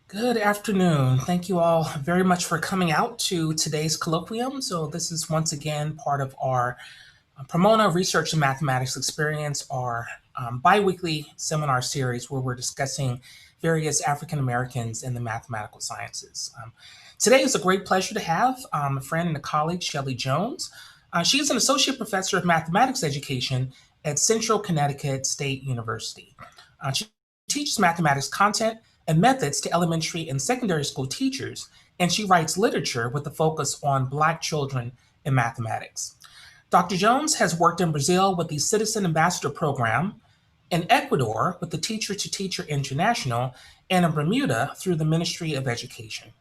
Good afternoon. Thank you all very much for coming out to today's colloquium. So this is once again part of our Pomona Research and Mathematics Experience, our biweekly seminar series where we're discussing various African Americans in the mathematical sciences. Today is a great pleasure to have a friend and a colleague, Shelly Jones. She is an associate professor of mathematics education at Central Connecticut State University. She teaches mathematics content and methods to elementary and secondary school teachers, and she writes literature with a focus on Black children in mathematics. Dr. Jones has worked in Brazil with the Citizen Ambassador Program, in Ecuador with the Teacher to Teacher International, and in Bermuda through the Ministry of Education.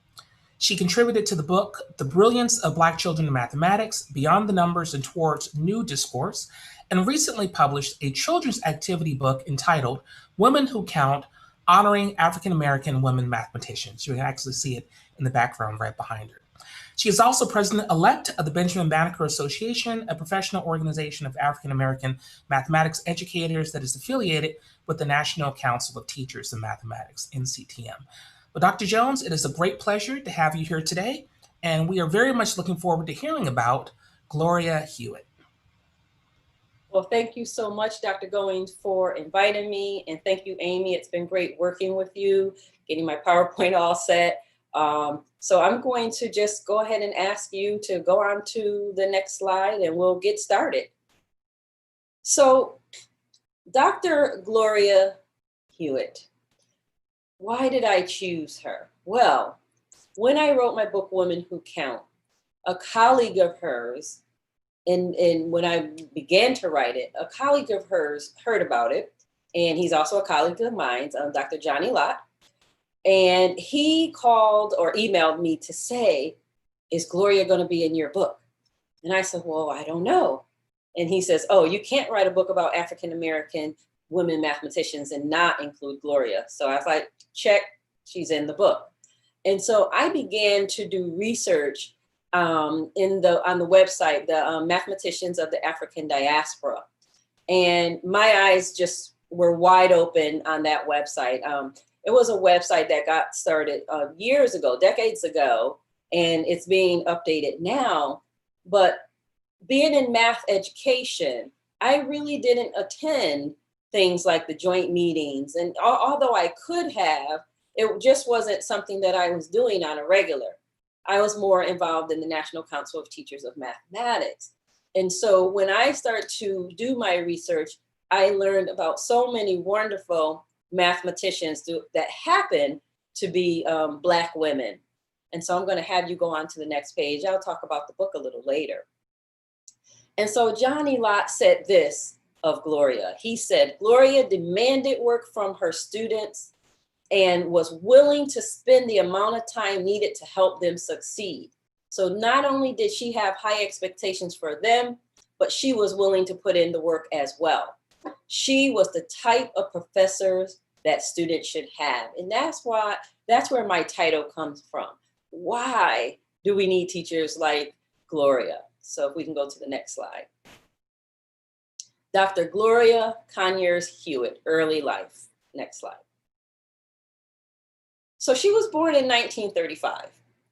She contributed to the book The Brilliance of Black Children in Mathematics, Beyond the Numbers and Towards New Discourse, and recently published a children's activity book entitled Women Who Count, Honoring African American Women Mathematicians. You can actually see it in the background right behind her. She is also president-elect of the Benjamin Banneker Association, a professional organization of African American mathematics educators that is affiliated with the National Council of Teachers in Mathematics, NCTM. Well, Dr. Jones, it is a great pleasure to have you here today, and we are very much looking forward to hearing about Gloria Hewitt. Well, thank you so much, Dr. Goings, for inviting me. And thank you, Amy. It's been great working with you, getting my PowerPoint all set. So I'm going to just go ahead and ask you to go on to the next slide and we'll get started. So Dr. Gloria Hewitt, why did I choose her? Well, when I wrote my book, Women Who Count, a colleague of hers, and when I began to write it, a colleague of hers heard about it, and he's also a colleague of mine, Dr. Johnny Lott, and he called or emailed me to say, is Gloria going to be in your book? And I said, well, I don't know. And he says, oh, you can't write a book about African American women mathematicians and not include Gloria. So I was like, check, she's in the book. And so I began to do research on the website, the Mathematicians of the African Diaspora. And my eyes just were wide open on that website. It was a website that got started years ago, decades ago, and it's being updated now. But being in math education, I really didn't attend things like the joint meetings. And although I could have, it just wasn't something that I was doing on a regular. I was more involved in the National Council of Teachers of Mathematics. And so when I started to do my research, I learned about so many wonderful mathematicians that happen to be Black women. And so I'm going to have you go on to the next page. I'll talk about the book a little later. And so Johnny Lott said this of Gloria. He said, Gloria demanded work from her students and was willing to spend the amount of time needed to help them succeed. So not only did she have high expectations for them, but she was willing to put in the work as well. She was the type of professors that students should have. And that's where my title comes from. Why do we need teachers like Gloria? So if we can go to the next slide. Dr. Gloria Conyers Hewitt, early life. Next slide. So she was born in 1935.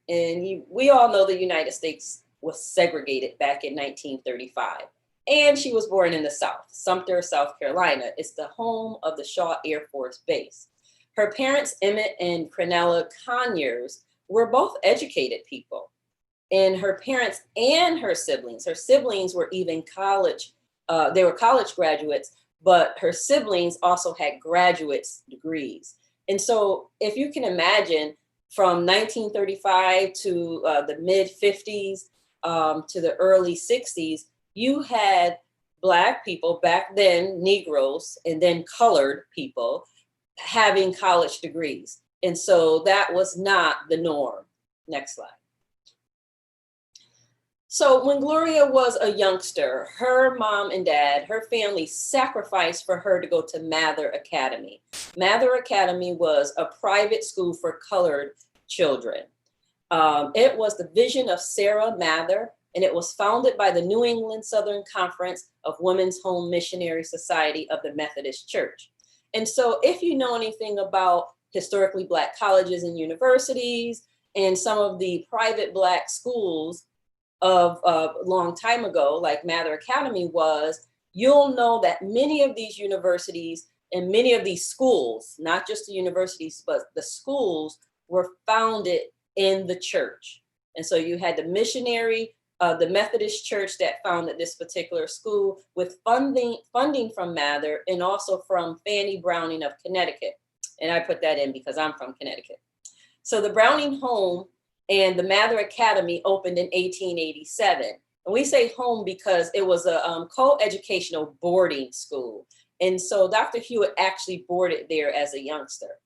And we all know the United States was segregated back in 1935. And she was born in the South, Sumter, South Carolina. It's the home of the Shaw Air Force Base. Her parents, Emmett and Crenella Conyers, were both educated people. And her parents and her siblings were even college, they were college graduates, but her siblings also had graduate's degrees. And so if you can imagine, from 1935 to the mid 50s to the early 60s, you had Black people back then, Negroes, and then colored people having college degrees. And so that was not the norm. Next slide. So when Gloria was a youngster, her mom and dad, her family sacrificed for her to go to Mather Academy. Mather Academy was a private school for colored children. It was the vision of Sarah Mather, and it was founded by the New England Southern Conference of Women's Home Missionary Society of the Methodist Church. And so if you know anything about historically Black colleges and universities and some of the private Black schools of a long time ago, like Mather Academy was, you'll know that many of these universities and many of these schools, not just the universities, but the schools were founded in the church. And so you had the missionary, the Methodist Church that founded this particular school with funding from Mather and also from Fanny Browning of Connecticut. And I put that in because I'm from Connecticut. So the Browning home and the Mather Academy opened in 1887. And we say home because it was a co-educational boarding school. And so Dr. Hewitt actually boarded there as a youngster.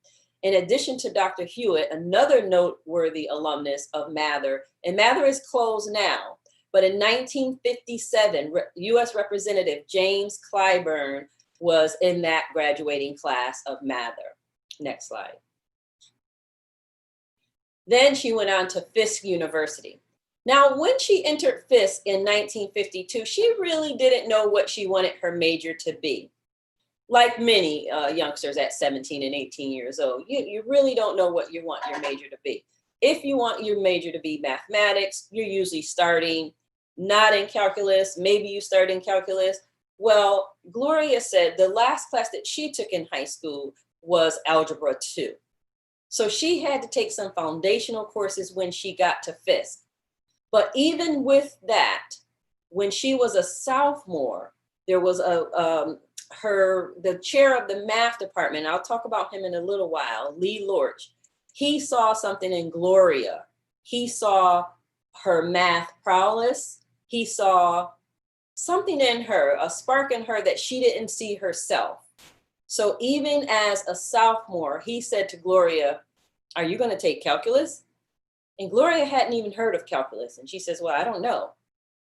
In addition to Dr. Hewitt, another noteworthy alumnus of Mather, and Mather is closed now, but in 1957, U.S. Representative James Clyburn was in that graduating class of Mather. Next slide. Then she went on to Fisk University. Now, when she entered Fisk in 1952, she really didn't know what she wanted her major to be. Like many youngsters at 17 and 18 years old, you really don't know what you want your major to be. If you want your major to be mathematics, you're usually starting not in calculus, maybe you start in calculus. Well, Gloria said the last class that she took in high school was Algebra 2. So she had to take some foundational courses when she got to Fisk. But even with that, when she was a sophomore, there was the chair of the math department, I'll talk about him in a little while, Lee Lorch, he saw something in Gloria. He saw her math prowess. He saw something in her, a spark in her that she didn't see herself. So even as a sophomore, he said to Gloria, "Are you going to take calculus?" And Gloria hadn't even heard of calculus. And she says, "Well, I don't know."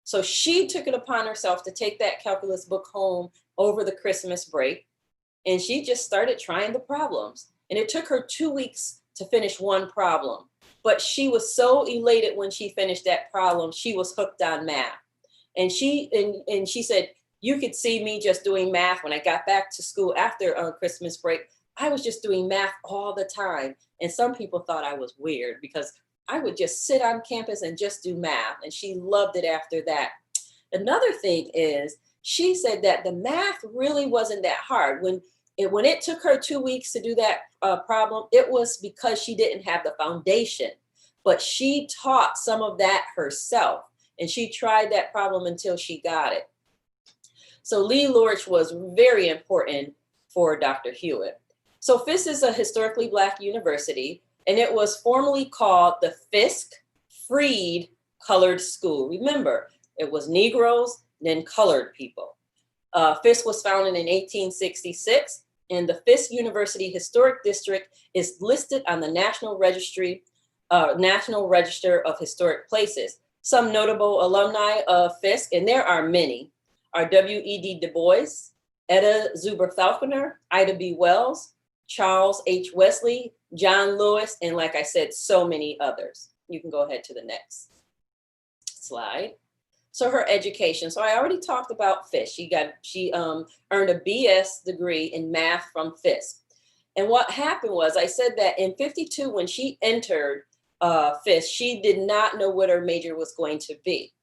So she took it upon herself to take that calculus book home over the Christmas break. And she just started trying the problems. And it took her 2 weeks to finish one problem. But she was so elated when she finished that problem, she was hooked on math. And she said, "You could see me just doing math when I got back to school after Christmas break. I was just doing math all the time." And some people thought I was weird because I would just sit on campus and just do math. And she loved it after that. Another thing is, she said that the math really wasn't that hard. When it took her 2 weeks to do that problem, it was because she didn't have the foundation. But she taught some of that herself. And she tried that problem until she got it. So Lee Lorch was very important for Dr. Hewitt. So Fisk is a historically Black university, and it was formerly called the Fisk Freed Colored School. Remember, it was Negroes, then colored people. Fisk was founded in 1866, and the Fisk University Historic District is listed on the National Register of Historic Places. Some notable alumni of Fisk, and there are many, are W.E.D. Du Bois, Etta Zuber Falconer, Ida B. Wells, Charles H. Wesley, John Lewis, and like I said, so many others. You can go ahead to the next slide. So her education. So I already talked about Fisk. She earned a BS degree in math from Fisk. And what happened was, I said that in 52, when she entered Fisk, she did not know what her major was going to be.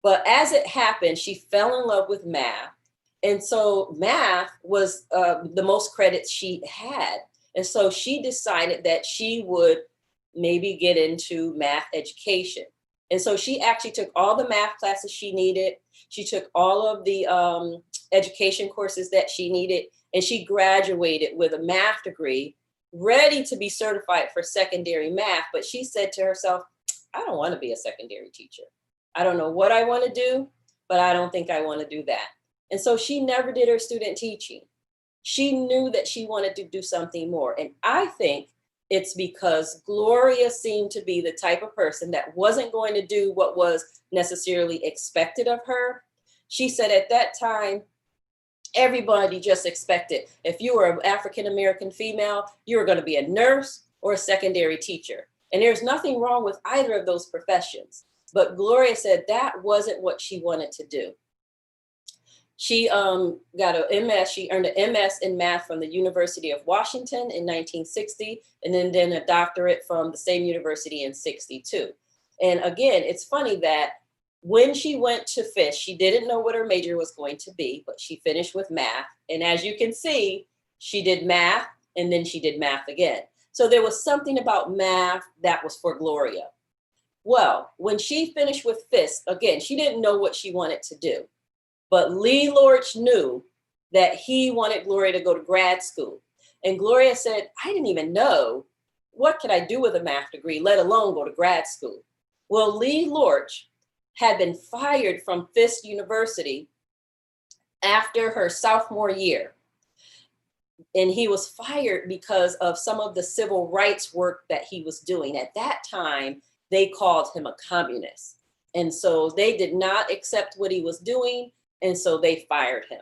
But as it happened, she fell in love with math. And so math was the most credits she had. And so she decided that she would maybe get into math education. And so she actually took all the math classes she needed. She took all of the education courses that she needed, and she graduated with a math degree, ready to be certified for secondary math. But she said to herself, "I don't want to be a secondary teacher. I don't know what I want to do, but I don't think I want to do that." And so she never did her student teaching. She knew that she wanted to do something more. And I think it's because Gloria seemed to be the type of person that wasn't going to do what was necessarily expected of her. She said at that time, everybody just expected, if you were an African-American female, you were going to be a nurse or a secondary teacher. And there's nothing wrong with either of those professions. But Gloria said that wasn't what she wanted to do. She got an MS. She earned an MS in math from the University of Washington in 1960, and then a doctorate from the same university in 62. And again, it's funny that when she went to Fisk, she didn't know what her major was going to be, but she finished with math. And as you can see, she did math and then she did math again. So there was something about math that was for Gloria. Well, when she finished with Fisk, again, she didn't know what she wanted to do. But Lee Lorch knew that he wanted Gloria to go to grad school. And Gloria said, I didn't even know what could I do with a math degree, let alone go to grad school. Well, Lee Lorch had been fired from Fisk University after her sophomore year. And he was fired because of some of the civil rights work that he was doing. At that time, they called him a communist. And so they did not accept what he was doing. And so they fired him.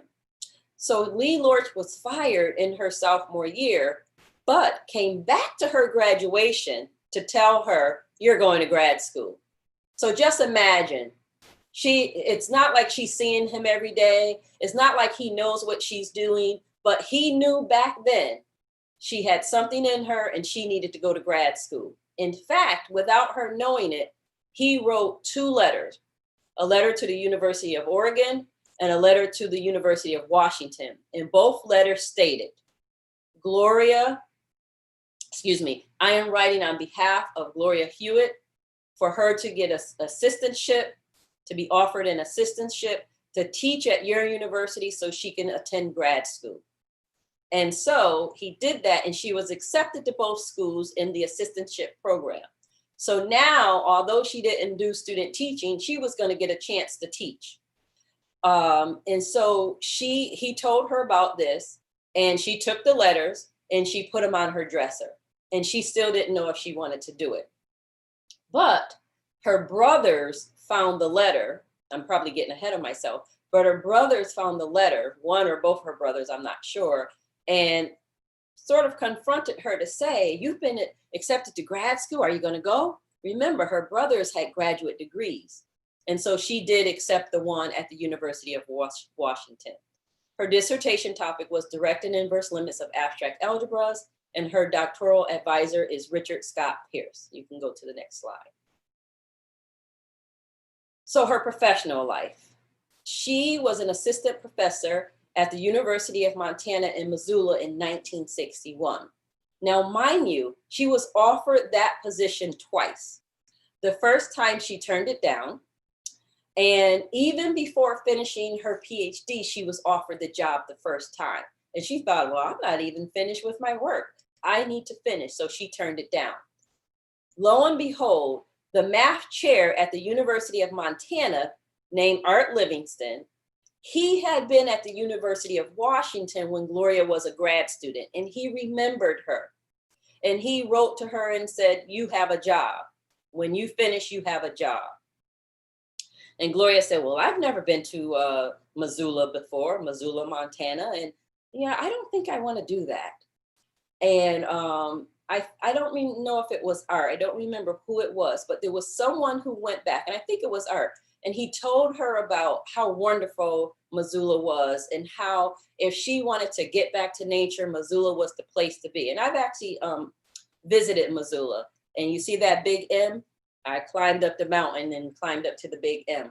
So Lee Lorch was fired in her sophomore year, but came back to her graduation to tell her, you're going to grad school. So just imagine, it's not like she's seeing him every day. It's not like he knows what she's doing, but he knew back then she had something in her and she needed to go to grad school. In fact, without her knowing it, he wrote 2 letters, a letter to the University of Oregon and a letter to the University of Washington. And both letters stated, Gloria, I am writing on behalf of Gloria Hewitt for her to get an assistantship, to be offered an assistantship to teach at your university so she can attend grad school. And so he did that, and she was accepted to both schools in the assistantship program. So now, although she didn't do student teaching, she was going to get a chance to teach. And so he told her about this, and she took the letters and she put them on her dresser, and she still didn't know if she wanted to do it. But her brothers found the letter. I'm probably getting ahead of myself, but her brothers found the letter, one or both her brothers, I'm not sure, and sort of confronted her to say, you've been accepted to grad school. Are you going to go? Remember, her brothers had graduate degrees. And so she did accept the one at the University of Washington. Her dissertation topic was direct and inverse limits of abstract algebras, and her doctoral advisor is Richard Scott Pierce. You can go to the next slide. So her professional life. She was an assistant professor at the University of Montana in Missoula in 1961. Now, mind you, she was offered that position twice. The first time she turned it down, and even before finishing her PhD, she was offered the job the first time. And she thought, well, I'm not even finished with my work. I need to finish. So she turned it down. Lo and behold, the math chair at the University of Montana, named Art Livingston, he had been at the University of Washington when Gloria was a grad student, and he remembered her. And he wrote to her and said, you have a job. When you finish, you have a job. And Gloria said, well, I've never been to Missoula before, Missoula, Montana. And yeah, I don't think I want to do that. And I don't even know if it was Art. I don't remember who it was, but there was someone who went back, and I think it was Art. And he told her about how wonderful Missoula was and how if she wanted to get back to nature, Missoula was the place to be. And I've actually visited Missoula. And you see that big M? I climbed up the mountain and climbed up to the big M.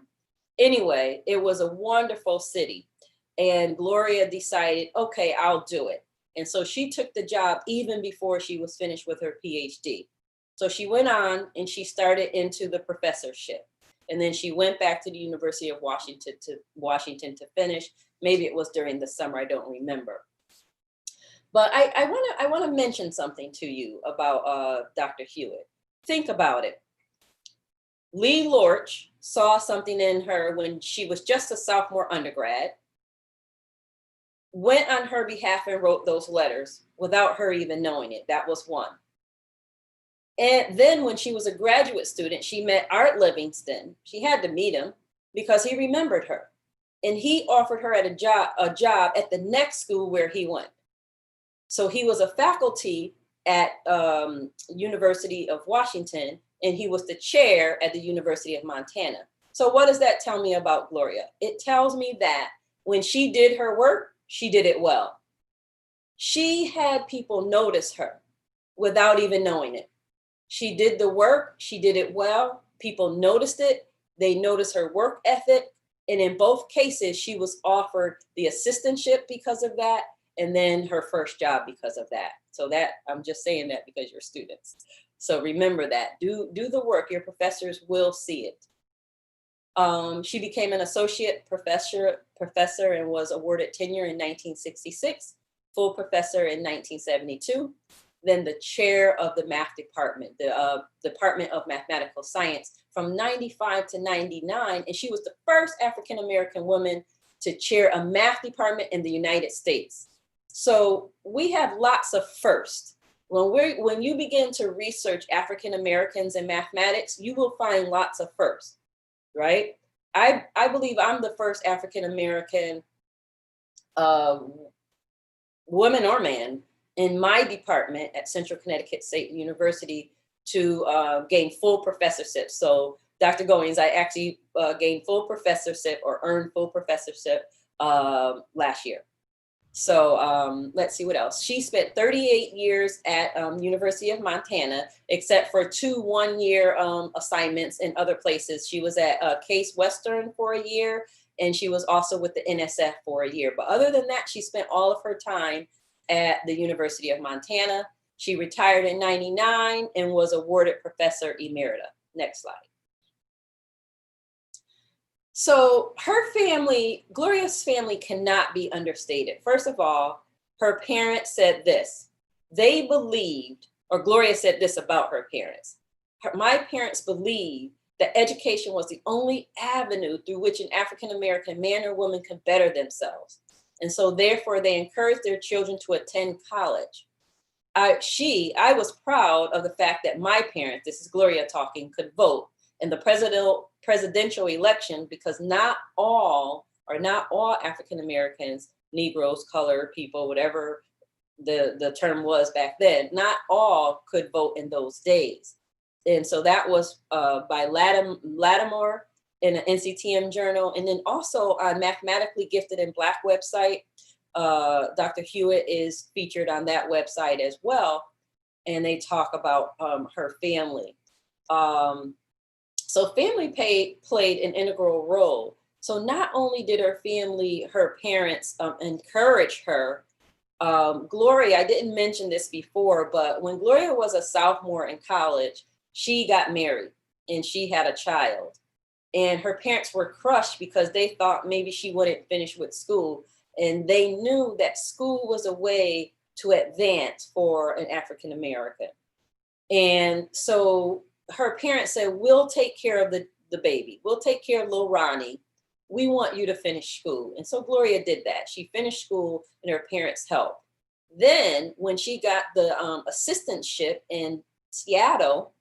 Anyway, it was a wonderful city. And Gloria decided, okay, I'll do it. And so she took the job even before she was finished with her PhD. So she went on and she started into the professorship. And then she went back to the University of Washington to finish. Maybe it was during the summer, I don't remember. But I want to mention something to you about Dr. Hewitt. Think about it. Lee Lorch saw something in her when she was just a sophomore undergrad, went on her behalf and wrote those letters without her even knowing it. That was one. And then when she was a graduate student, she met Art Livingston. She had to meet him because he remembered her. And he offered her a job at the next school where he went. So he was a faculty at University of Washington, and he was the chair at the University of Montana. So what does that tell me about Gloria? It tells me that when she did her work, she did it well. She had people notice her without even knowing it. She did the work, she did it well, people noticed it, they noticed her work ethic, and in both cases, she was offered the assistantship because of that, and then her first job because of that. So that, I'm just saying that because you're students. So remember that, do the work, your professors will see it. She became an associate professor and was awarded tenure in 1966, full professor in 1972, then the chair of the math department, the Department of Mathematical Science from 95 to 99. And she was the first African-American woman to chair a math department in the United States. So we have lots of firsts. When you begin to research African-Americans in mathematics, you will find lots of firsts, right? I believe I'm the first African-American woman or man in my department at Central Connecticut State University to gain full professorship. So Dr. Goings, I actually gained full professorship or earned full professorship last year. So let's see what else. She spent 38 years at University of Montana, except for 2 one-year assignments in other places. She was at Case Western for a year, and she was also with the NSF for a year. But other than that, she spent all of her time at the University of Montana. She retired in 99 and was awarded Professor Emerita. Next slide. So her family, Gloria's family, cannot be understated. First of all, her parents said this. They believed, or Gloria said this about her parents. My parents believed that education was the only avenue through which an African-American man or woman could better themselves. And so therefore they encouraged their children to attend college. I was proud of the fact that my parents, this is Gloria talking, could vote in the presidential election, because not all African Americans, Negroes, colored people, whatever the term was back then, not all could vote in those days. And so that was by Lattimore in an NCTM journal. And then also on Mathematically Gifted and Black website, Dr. Hewitt is featured on that website as well. And they talk about her family. So family played an integral role. So not only did her family, her parents encourage her, Gloria, I didn't mention this before, but when Gloria was a sophomore in college, she got married and she had a child. And her parents were crushed because they thought maybe she wouldn't finish with school. And they knew that school was a way to advance for an African American. And so her parents said, we'll take care of the baby. We'll take care of little Ronnie. We want you to finish school. And so Gloria did that. She finished school and her parents helped. Then when she got the assistantship in Seattle,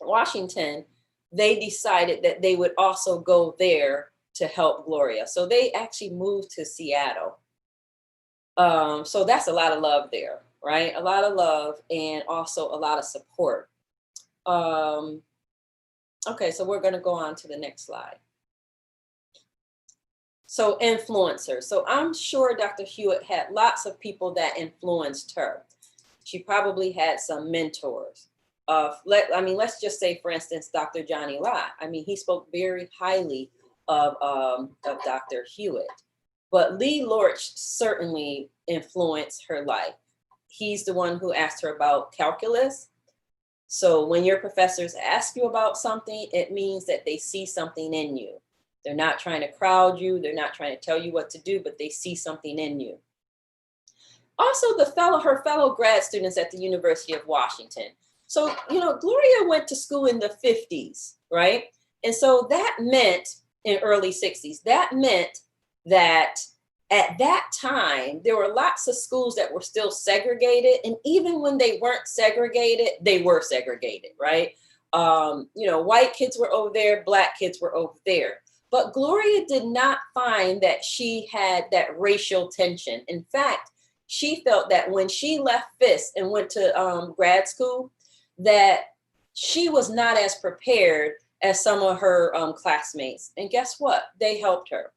Washington, they decided that they would also go there to help Gloria. So they actually moved to Seattle. So that's a lot of love there, right? A lot of love and also a lot of support. Okay, so we're going to go on to the next slide. So influencers. So I'm sure Dr. Hewitt had lots of people that influenced her. She probably had some mentors. Let's just say, for instance, Dr. Johnny Lott. I mean, he spoke very highly of Dr. Hewitt. But Lee Lorch certainly influenced her life. He's the one who asked her about calculus. So when your professors ask you about something, it means that they see something in you. They're not trying to crowd you. They're not trying to tell you what to do, but they see something in you. Also, her fellow grad students at the University of Washington. So, Gloria went to school in the 50s, right? And so that meant in early 60s, that meant that at that time, there were lots of schools that were still segregated. And even when they weren't segregated, they were segregated, right? White kids were over there, Black kids were over there. But Gloria did not find that she had that racial tension. In fact, she felt that when she left Fisk and went to grad school, that she was not as prepared as some of her classmates. And guess what? They helped her.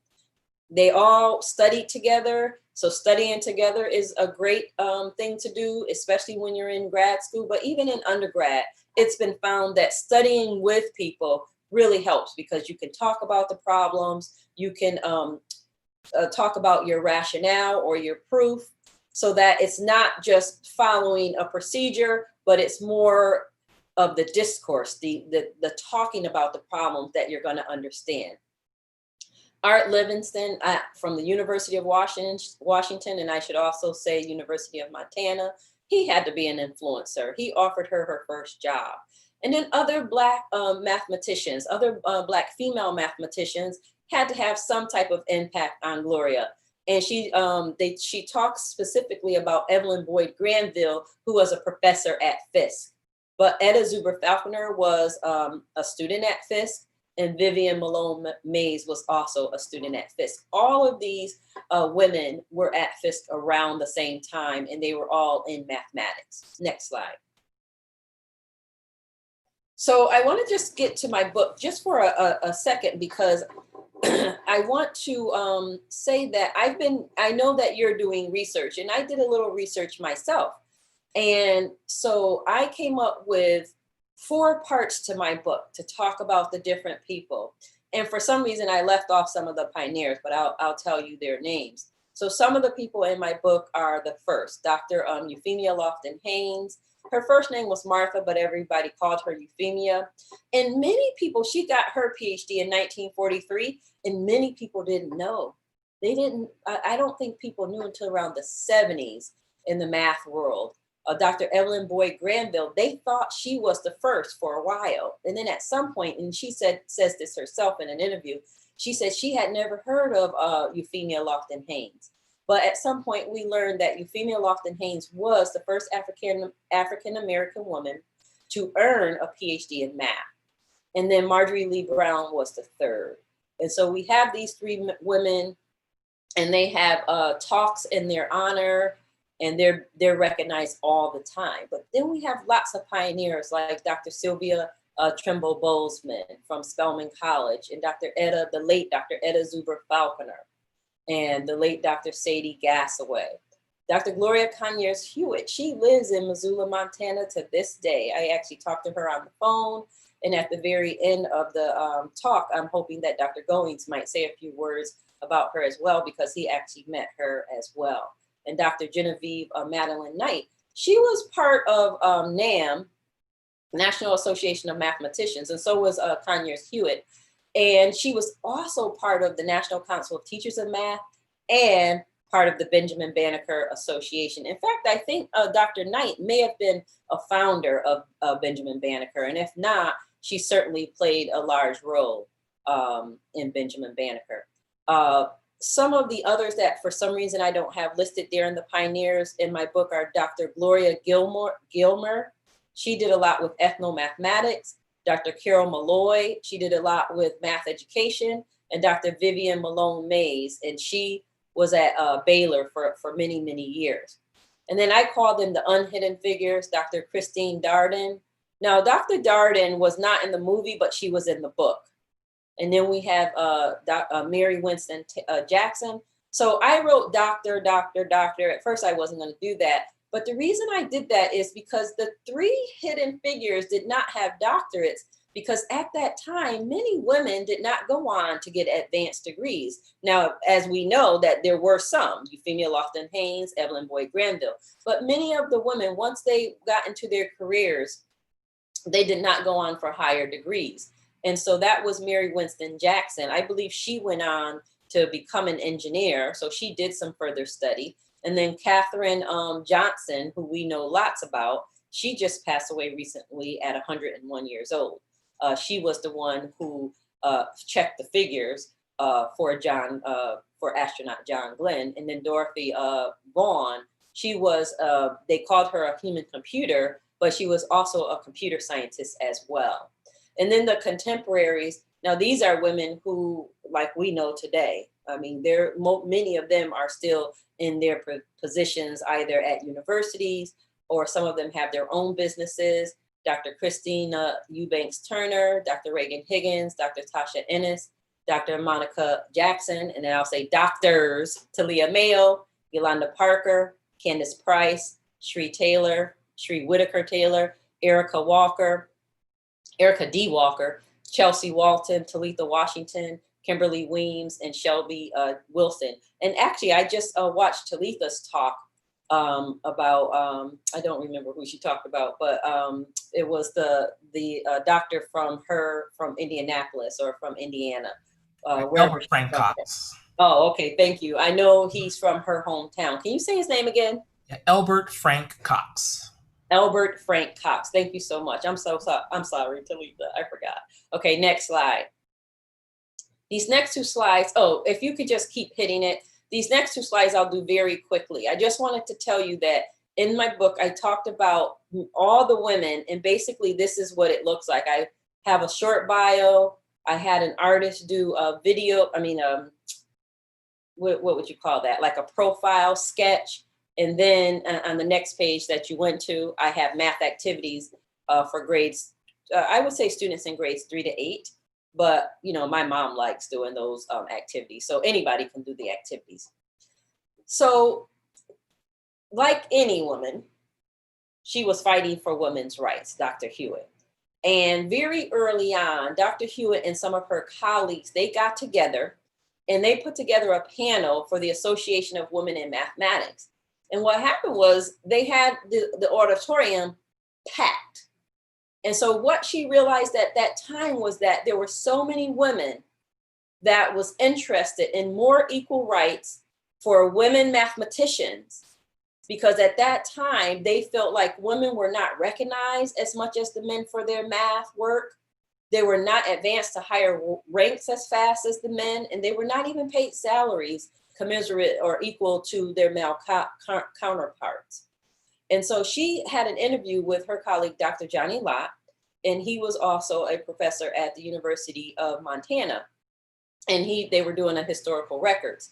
They all studied together. So studying together is a great thing to do, especially when you're in grad school, but even in undergrad, it's been found that studying with people really helps because you can talk about the problems, you can talk about your rationale or your proof, so that it's not just following a procedure, but it's more of the discourse, the talking about the problems that you're going to understand. Art Livingston from the University of Washington, and I should also say University of Montana, he had to be an influencer. He offered her her first job. And then other Black mathematicians, other Black female mathematicians had to have some type of impact on Gloria. And she talks specifically about Evelyn Boyd Granville, who was a professor at Fisk. But Etta Zuber Falconer was a student at Fisk, and Vivian Malone Mays was also a student at Fisk. All of these women were at Fisk around the same time, and they were all in mathematics. Next slide. So I want to just get to my book just for a second, because I want to say that I know that you're doing research, and I did a little research myself. And so I came up with 4 parts to my book to talk about the different people. And for some reason, I left off some of the pioneers, but I'll tell you their names. So some of the people in my book are the first, Dr. Euphemia Lofton Haynes. Her first name was Martha, but everybody called her Euphemia. And many people, she got her PhD in 1943, and many people didn't know. I don't think people knew until around the 70s in the math world. Dr. Evelyn Boyd Granville, they thought she was the first for a while. And then at some point, and she says this herself in an interview, she said she had never heard of Euphemia Lofton Haynes. But at some point, we learned that Euphemia Lofton Haynes was the first African-American woman to earn a PhD in math. And then Marjorie Lee Brown was the third. And so we have these 3 women, and they have talks in their honor, and they're recognized all the time. But then we have lots of pioneers like Dr. Sylvia Trimble Bozeman from Spelman College, and the late Dr. Etta Zuber Falconer, and the late Dr. Sadie Gassaway. Dr. Gloria Conyers Hewitt, she lives in Missoula, Montana to this day. I actually talked to her on the phone, and at the very end of the talk, I'm hoping that Dr. Goings might say a few words about her as well, because he actually met her as well. And Dr. Genevieve Madeline Knight, she was part of NAM, National Association of Mathematicians, and so was Conyers Hewitt. And she was also part of the National Council of Teachers of Math and part of the Benjamin Banneker Association. In fact, I think Dr. Knight may have been a founder of Benjamin Banneker, and if not, she certainly played a large role in Benjamin Banneker. Some of the others that for some reason I don't have listed there in the pioneers in my book are Dr. Gloria Gilmer. She did a lot with ethnomathematics. Dr. Carol Malloy, she did a lot with math education. And Dr. Vivian Malone Mays, and she was at Baylor for many, many years. And then I call them the unhidden figures, Dr. Christine Darden. Now, Dr. Darden was not in the movie, but she was in the book. And then we have Mary Winston Jackson. So I wrote doctor. At first, I wasn't going to do that. But the reason I did that is because the 3 hidden figures did not have doctorates, because at that time, many women did not go on to get advanced degrees. Now, as we know that there were some, Euphemia Lofton Haynes, Evelyn Boyd Granville, but many of the women, once they got into their careers, they did not go on for higher degrees. And so that was Mary Winston Jackson. I believe she went on to become an engineer. So she did some further study. And then Katherine Johnson, who we know lots about, she just passed away recently at 101 years old. She was the one who checked the figures for astronaut John Glenn. And then Dorothy Vaughan, she was, they called her a human computer, but she was also a computer scientist as well. And then the contemporaries, now these are women who, like we know today, I mean, many of them are still in their positions either at universities, or some of them have their own businesses. Dr. Christina Eubanks Turner, Dr. Reagan Higgins, Dr. Tasha Ennis. Dr. Monica Jackson, and then I'll say Doctors, Talia Mayo, Yolanda Parker, Candace Price, Shree Taylor, Shree Whitaker Taylor, Erica D. Walker, Chelsea Walton, Talitha Washington, Kimberly Weems, and Shelby Wilson. And actually, I just watched Talitha's talk about, I don't remember who she talked about, but it was the doctor from Indianapolis or from Indiana. Albert Frank Cox. Oh, okay, thank you. I know he's from her hometown. Can you say his name again? Yeah, Albert Frank Cox. Albert Frank Cox. Thank you so much. I'm sorry, Talitha, I forgot. Okay, next slide. These next two slides, oh, if you could just keep hitting it. These next two slides I'll do very quickly. I just wanted to tell you that in my book, I talked about all the women, and basically this is what it looks like. I have a short bio. I had an artist do a video, what would you call that? Like a profile sketch. And then on the next page that you went to, I have math activities for grades, I would say students in grades 3 to 8. But, you know, my mom likes doing those activities. So anybody can do the activities. So like any woman, she was fighting for women's rights, Dr. Hewitt. And very early on, Dr. Hewitt and some of her colleagues, they got together and they put together a panel for the Association of Women in Mathematics. And what happened was they had the auditorium packed. And so what she realized at that time was that there were so many women that was interested in more equal rights for women mathematicians, because at that time they felt like women were not recognized as much as the men for their math work. They were not advanced to higher ranks as fast as the men, and they were not even paid salaries commensurate or equal to their male counterparts. And so she had an interview with her colleague, Dr. Johnny Lott, and he was also a professor at the University of Montana. And they were doing a historical records.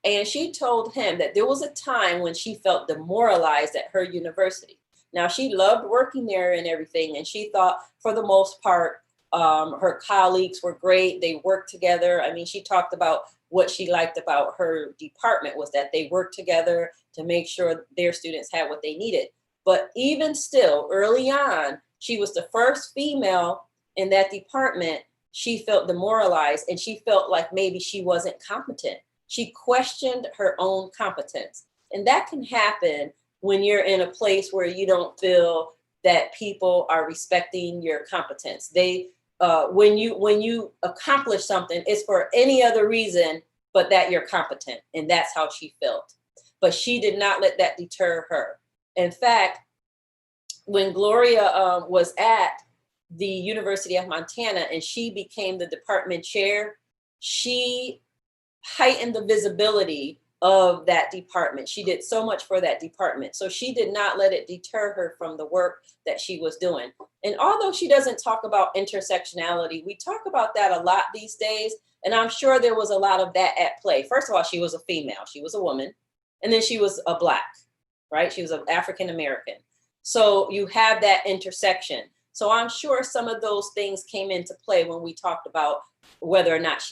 And she told him that there was a time when she felt demoralized at her university. Now, she loved working there and everything, and she thought for the most part, her colleagues were great. They worked together. I mean, she talked about what she liked about her department was that they worked together to make sure their students had what they needed. But even still, early on, she was the first female in that department. She felt demoralized and she felt like maybe she wasn't competent. She questioned her own competence. And that can happen when you're in a place where you don't feel that people are respecting your competence. When you accomplish something, it's for any other reason but that you're competent. And that's how she felt. But she did not let that deter her. In fact, when Gloria was at the University of Montana and she became the department chair, she heightened the visibility of that department. She did so much for that department. So she did not let it deter her from the work that she was doing. And although she doesn't talk about intersectionality, we talk about that a lot these days. And I'm sure there was a lot of that at play. First of all, she was a female, she was a woman, and then she was a Black, right? She was an African American. So you have that intersection. So I'm sure some of those things came into play when we talked about whether or not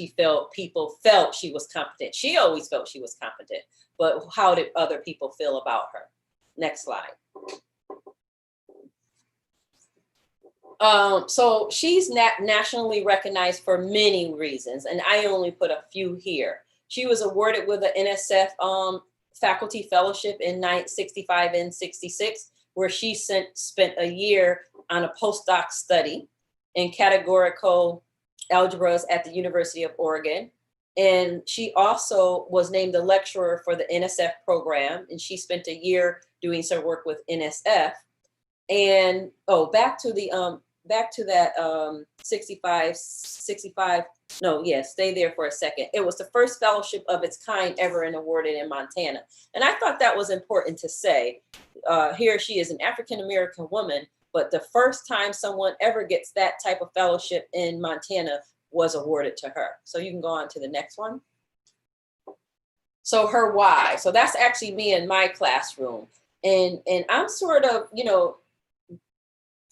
people felt she was competent. She always felt she was competent, but how did other people feel about her? Next slide. So she's nationally recognized for many reasons, and I only put a few here. She was awarded with an NSF faculty fellowship in 1965 and 66, where she spent a year on a postdoc study in categorical algebras at the University of Oregon. And she also was named a lecturer for the NSF program, and she spent a year doing some work with NSF. And back to that 65, no, yes, stay there for a second. It was the first fellowship of its kind ever and awarded in Montana. And I thought that was important to say. Here she is, an African-American woman, but the first time someone ever gets that type of fellowship in Montana was awarded to her. So you can go on to the next one. So her why. So that's actually me in my classroom. And I'm sort of,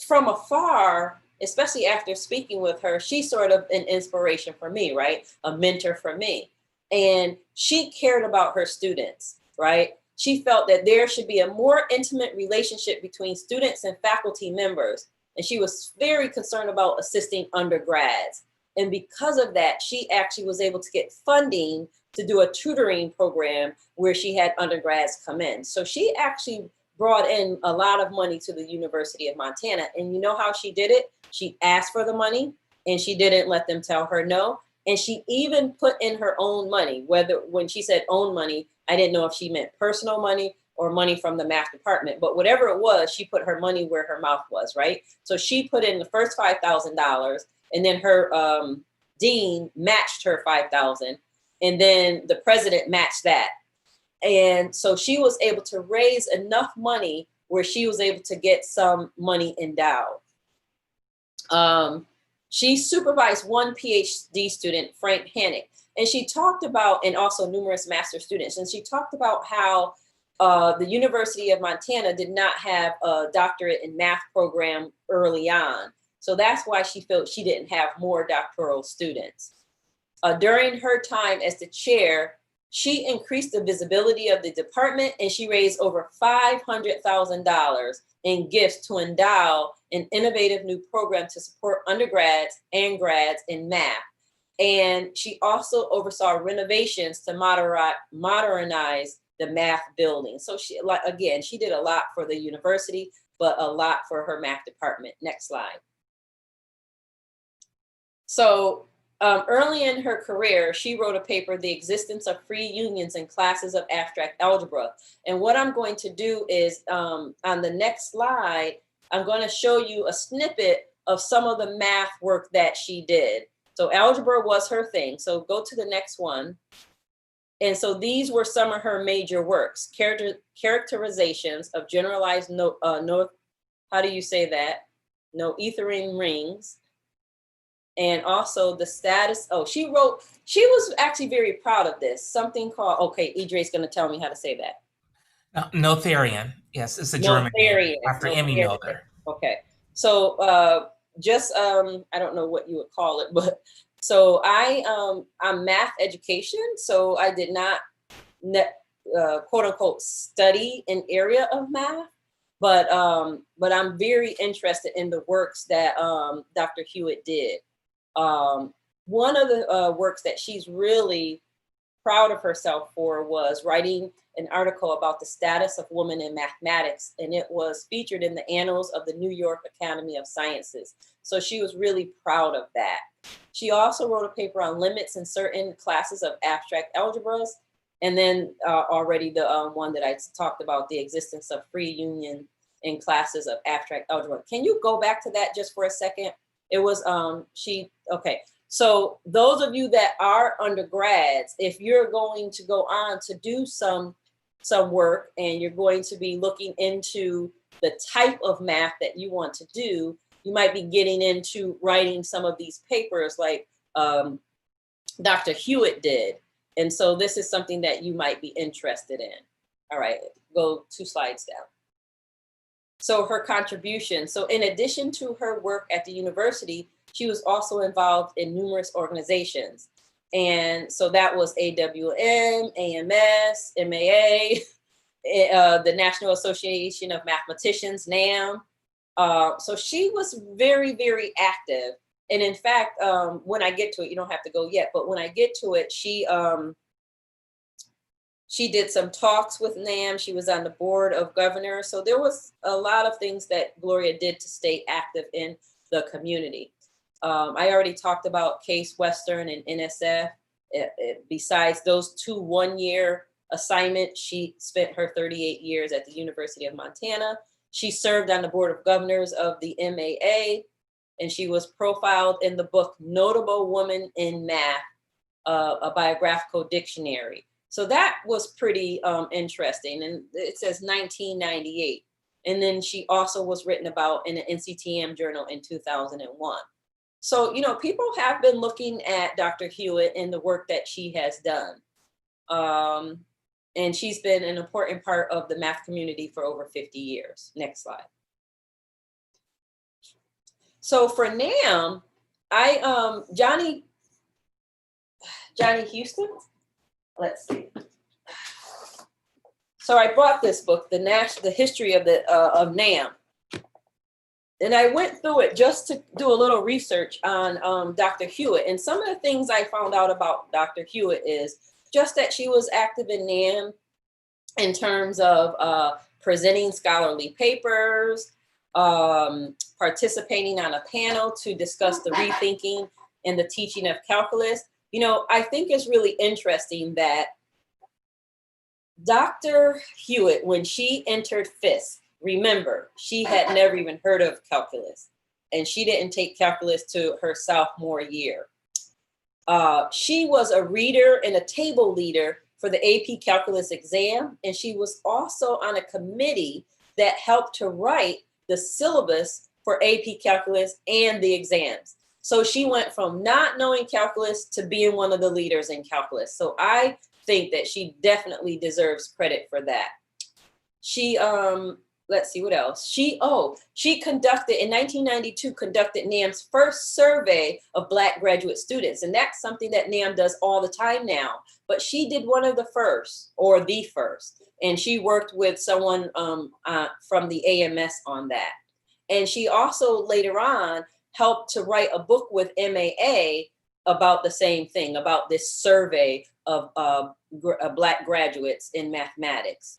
from afar, especially after speaking with her, she's sort of an inspiration for me, right? A mentor for me. And she cared about her students, right? She felt that there should be a more intimate relationship between students and faculty members. And she was very concerned about assisting undergrads. And because of that, she actually was able to get funding to do a tutoring program where she had undergrads come in. So she actually brought in a lot of money to the University of Montana. And you know how she did it? She asked for the money and she didn't let them tell her no. And she even put in her own money, when she said own money, I didn't know if she meant personal money or money from the math department, but whatever it was, she put her money where her mouth was, right? So she put in the first $5,000 and then her dean matched her $5,000 and then the president matched that. And so she was able to raise enough money where she was able to get some money endowed. She supervised one PhD student, Frank Hannick, and she talked about, and also numerous master students, and she talked about how the University of Montana did not have a doctorate in math program early on. So that's why she felt she didn't have more doctoral students. During her time as the chair, she increased the visibility of the department and she raised over $500,000 in gifts to endow an innovative new program to support undergrads and grads in math. And she also oversaw renovations to modernize the math building. So she, like, again, she did a lot for the university, but a lot for her math department. Next slide. So early in her career, she wrote a paper, The Existence of Free Unions in Classes of Abstract Algebra. And what I'm going to do is on the next slide, I'm going to show you a snippet of some of the math work that she did. So algebra was her thing. So go to the next one. And so these were some of her major works: characterizations of generalized how do you say that? Noetherian rings. And also the status. Oh, she was actually very proud of this. Something called, okay, Idre's going to tell me how to say that. Noetherian. Yes, it's a German name after Emmy Noether. Okay. So I don't know what you would call it, but so I'm math education. So I did not quote unquote study an area of math, but I'm very interested in the works that Dr. Hewitt did. One of the works that she's really proud of herself for was writing an article about the status of women in mathematics, and it was featured in the Annals of the New York Academy of Sciences. So she was really proud of that. She also wrote a paper on limits in certain classes of abstract algebras, and then already the one that I talked about, the existence of free union in classes of abstract algebra. Can you go back to that just for a second? It was okay. So those of you that are undergrads, if you're going to go on to do some work and you're going to be looking into the type of math that you want to do, you might be getting into writing some of these papers like Dr. Hewitt did. And so this is something that you might be interested in. All right, go 2 slides down. So her contribution. So in addition to her work at the university, she was also involved in numerous organizations. And so that was AWM, AMS, MAA, the National Association of Mathematicians, NAM. So she was very, very active. And in fact, when I get to it, you don't have to go yet, but when I get to it, she did some talks with NAM. She was on the board of governors. So there was a lot of things that Gloria did to stay active in the community. I already talked about Case Western and NSF. Besides those 2 1-year assignments, she spent her 38 years at the University of Montana. She served on the board of governors of the MAA, and she was profiled in the book Notable Woman in Math, a biographical dictionary. So that was pretty interesting. And it says 1998. And then she also was written about in an NCTM journal in 2001. So, you know, people have been looking at Dr. Hewitt and the work that she has done. And she's been an important part of the math community for over 50 years. Next slide. So for NAM, Johnny Houston, let's see. So I bought this book, the history of NAM. And I went through it just to do a little research on Dr. Hewitt. And some of the things I found out about Dr. Hewitt is just that she was active in NAM in terms of presenting scholarly papers, participating on a panel to discuss the rethinking and the teaching of calculus. You know, I think it's really interesting that Dr. Hewitt, when she entered Fisk, remember, she had never even heard of calculus, and she didn't take calculus to her sophomore year. She was a reader and a table leader for the AP Calculus exam, and she was also on a committee that helped to write the syllabus for AP Calculus and the exams. So she went from not knowing calculus to being one of the leaders in calculus. So I think that she definitely deserves credit for that. She, let's see what else. She conducted, in 1992, conducted NAM's first survey of Black graduate students. And that's something that NAM does all the time now. But she did one of the first, or the first. And she worked with someone from the AMS on that. And she also later on helped to write a book with MAA about the same thing, about this survey of Black graduates in mathematics.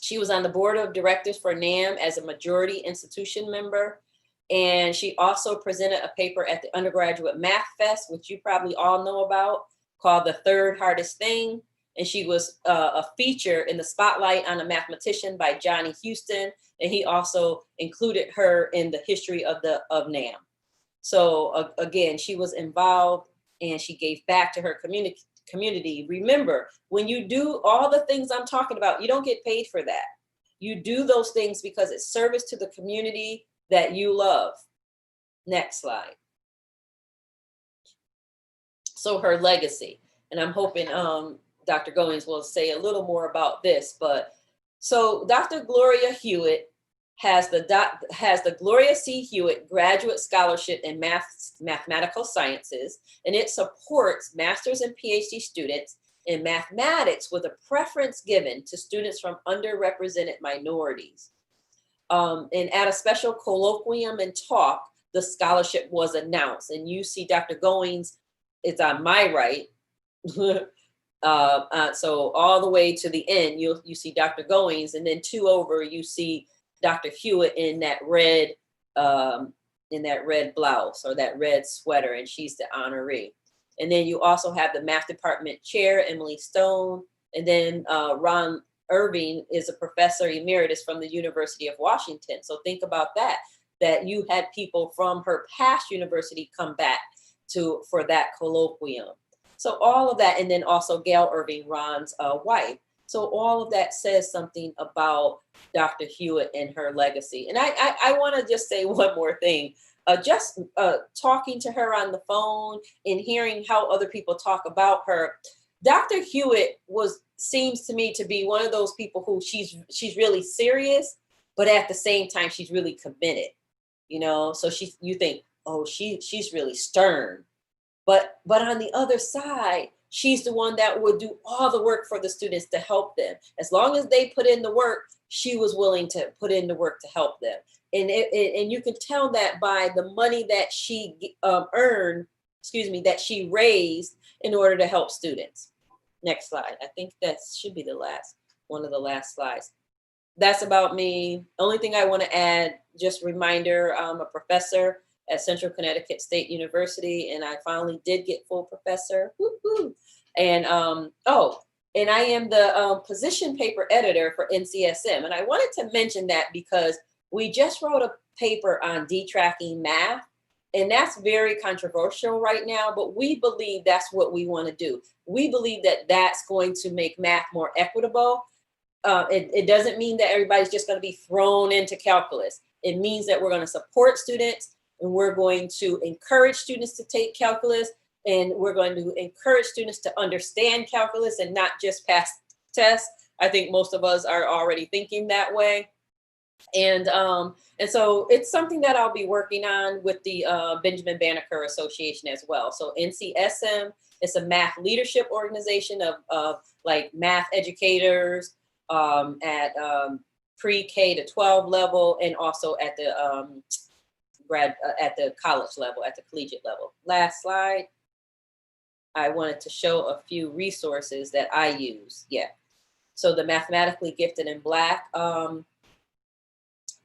She was on the board of directors for NAM as a majority institution member. And she also presented a paper at the Undergraduate Math Fest, which you probably all know about, called The Third Hardest Thing. And she was a feature in the Spotlight on a Mathematician by Johnny Houston. And he also included her in the history of NAM. So again, she was involved and she gave back to her community. Remember, when you do all the things I'm talking about, you don't get paid for that. You do those things because it's service to the community that you love. Next slide. So her legacy, and I'm hoping Dr. Goins will say a little more about this, but so Dr. Gloria Hewitt has the Gloria C. Hewitt Graduate Scholarship in Mathematical Sciences, and it supports master's and PhD students in mathematics with a preference given to students from underrepresented minorities. And at a special colloquium and talk, the scholarship was announced, and you see Dr. Goins, it's on my right. So all the way to the end, you see Dr. Goins, and then two over, you see Dr. Hewitt in that red blouse or that red sweater, and she's the honoree. And then you also have the math department chair, Emily Stone, and then Ron Irving is a professor emeritus from the University of Washington. So think about that you had people from her past university come back for that colloquium. So all of that, and then also Gail Irving, Ron's wife. So all of that says something about Dr. Hewitt and her legacy. And I want to just say one more thing. Just talking to her on the phone and hearing how other people talk about her, Dr. Hewitt seems to me to be one of those people who she's really serious, but at the same time she's really committed. You know, so you think, oh, she's really stern, but on the other side, she's the one that would do all the work for the students to help them. As long as they put in the work, she was willing to put in the work to help them. And you can tell that by the money that she that she raised in order to help students. Next slide. I think that should be one of the last slides. That's about me. Only thing I want to add, just a reminder, I'm a professor at Central Connecticut State University, and I finally did get full professor. Woo-hoo. And and I am the position paper editor for NCSM. And I wanted to mention that because we just wrote a paper on detracking math, and that's very controversial right now, but we believe that's what we want to do. We believe that that's going to make math more equitable. It doesn't mean that everybody's just going to be thrown into calculus. It means that we're going to support students, and we're going to encourage students to take calculus, and we're going to encourage students to understand calculus and not just pass tests. I think most of us are already thinking that way. And so it's something that I'll be working on with the Benjamin Banneker Association as well. So NCSM is a math leadership organization of like math educators at pre-K to 12 level, and also at the at the college level, at the collegiate level. Last slide. I wanted to show a few resources that I use. Yeah. So the Mathematically Gifted and Black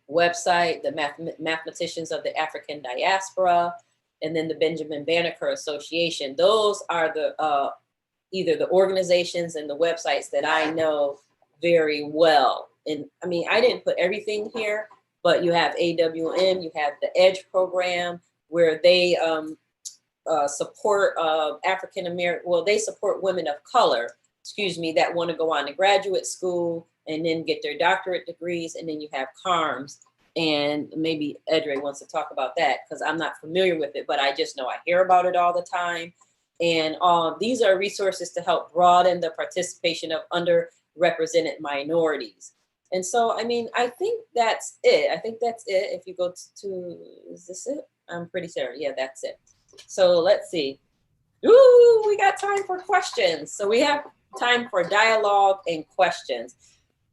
website, the Mathematicians of the African Diaspora, and then the Benjamin Banneker Association. Those are the either the organizations and the websites that I know very well. And I mean, I didn't put everything here, but you have AWM, you have the EDGE program, where they support African American, well, they support women of color, that want to go on to graduate school and then get their doctorate degrees. And then you have CARMS, and maybe Edre wants to talk about that because I'm not familiar with it, but I just know I hear about it all the time. And these are resources to help broaden the participation of underrepresented minorities. And so, I mean, I think that's it. If you go to, is this it? I'm pretty sure. Yeah, that's it. So let's see. Ooh, we got time for questions. So we have time for dialogue and questions.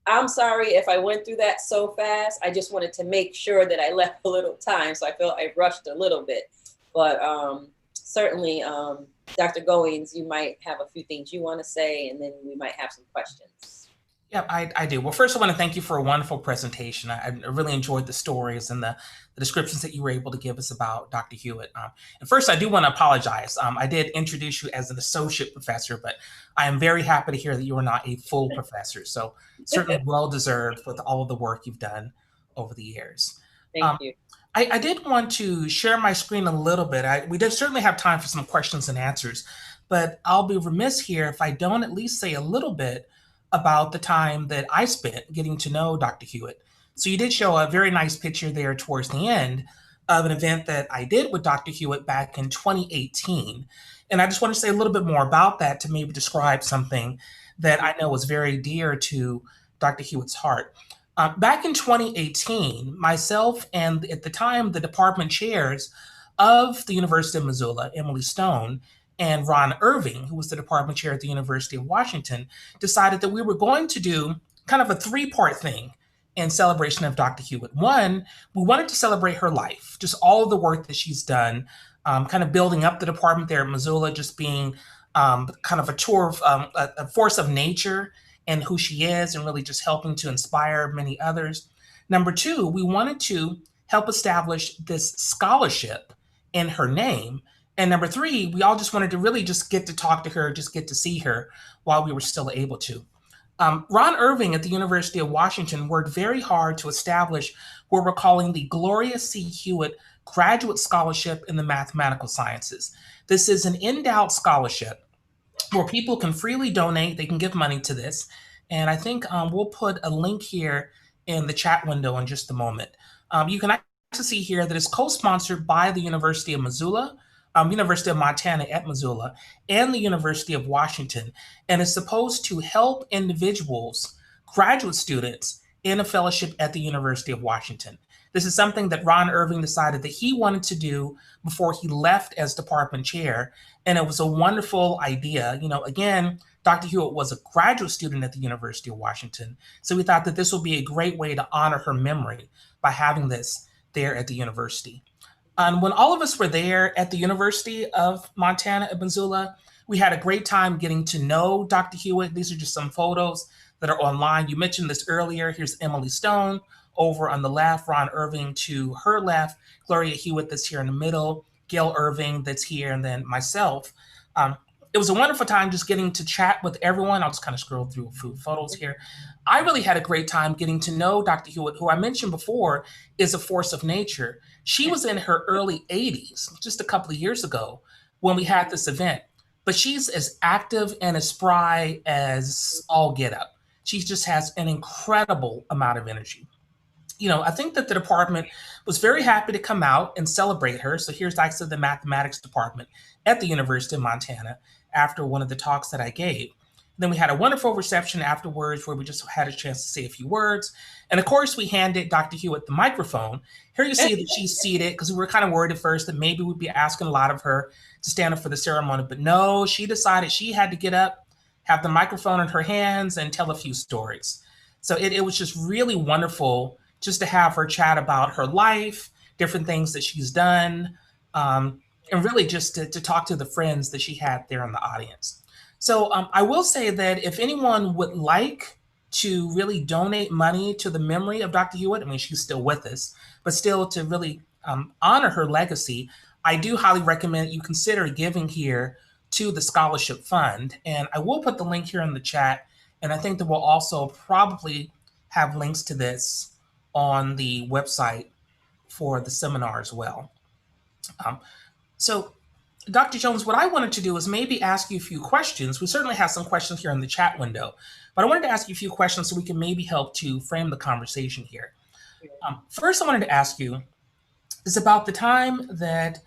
I'm sorry if I went through that so fast. I just wanted to make sure that I left a little time. So I felt I rushed a little bit. But certainly, Dr. Goings, you might have a few things you want to say, and then we might have some questions. Yeah, I do. Well, first, I want to thank you for a wonderful presentation. I really enjoyed the stories and the descriptions that you were able to give us about Dr. Hewitt. And first, I do want to apologize. I did introduce you as an associate professor, but I am very happy to hear that you are not a full professor. So certainly well-deserved with all of the work you've done over the years. Thank you. I did want to share my screen a little bit. We did certainly have time for some questions and answers, but I'll be remiss here if I don't at least say a little bit about the time that I spent getting to know Dr. Hewitt. So you did show a very nice picture there towards the end of an event that I did with Dr. Hewitt back in 2018. And I just want to say a little bit more about that to maybe describe something that I know was very dear to Dr. Hewitt's heart. Back in 2018, myself and at the time the department chairs of the University of Missoula, Emily Stone, and Ron Irving, who was the department chair at the University of Washington, decided that we were going to do kind of a three-part thing in celebration of Dr. Hewitt. One, we wanted to celebrate her life, just all of the work that she's done, kind of building up the department there at Missoula, just being kind of a tour of a force of nature and who she is, and really just helping to inspire many others. Number two, we wanted to help establish this scholarship in her name. And number three, we all just wanted to really just get to talk to her, just get to see her while we were still able to. Ron Irving at the University of Washington worked very hard to establish what we're calling the Gloria C. Hewitt Graduate Scholarship in the Mathematical Sciences. This is an endowed scholarship where people can freely donate. They can give money to this. And I think we'll put a link here in the chat window in just a moment. You can actually see here that it's co-sponsored by the University of Missoula, University of Montana at Missoula, and the University of Washington, and is supposed to help individuals, graduate students, in a fellowship at the University of Washington. This is something that Ron Irving decided that he wanted to do before he left as department chair, and it was a wonderful idea. You know, again, Dr. Hewitt was a graduate student at the University of Washington, so we thought that this would be a great way to honor her memory by having this there at the university. And when all of us were there at the University of Montana at Missoula, we had a great time getting to know Dr. Hewitt. These are just some photos that are online. You mentioned this earlier. Here's Emily Stone over on the left, Ron Irving to her left, Gloria Hewitt that's here in the middle, Gail Irving that's here, and then myself. It was a wonderful time just getting to chat with everyone. I'll just kind of scroll through a few photos here. I really had a great time getting to know Dr. Hewitt, who I mentioned before is a force of nature. She was in her early 80s, just a couple of years ago, when we had this event. But she's as active and as spry as all get up. She just has an incredible amount of energy. You know, I think that the department was very happy to come out and celebrate her. So here's actually the mathematics department at the University of Montana after one of the talks that I gave. Then we had a wonderful reception afterwards where we just had a chance to say a few words. And of course, we handed Dr. Hewitt the microphone. Here you see that she's seated because we were kind of worried at first that maybe we'd be asking a lot of her to stand up for the ceremony. But no, she decided she had to get up, have the microphone in her hands, and tell a few stories. So it was just really wonderful just to have her chat about her life, different things that she's done, and really just to talk to the friends that she had there in the audience. So I will say that if anyone would like to really donate money to the memory of Dr. Hewitt, I mean, she's still with us, but still to really honor her legacy, I do highly recommend you consider giving here to the Scholarship Fund. And I will put the link here in the chat. And I think that we'll also probably have links to this on the website for the seminar as well. So Dr. Jones, what I wanted to do is maybe ask you a few questions. We certainly have some questions here in the chat window, but I wanted to ask you a few questions so we can maybe help to frame the conversation here. First, I wanted to ask you is about the time that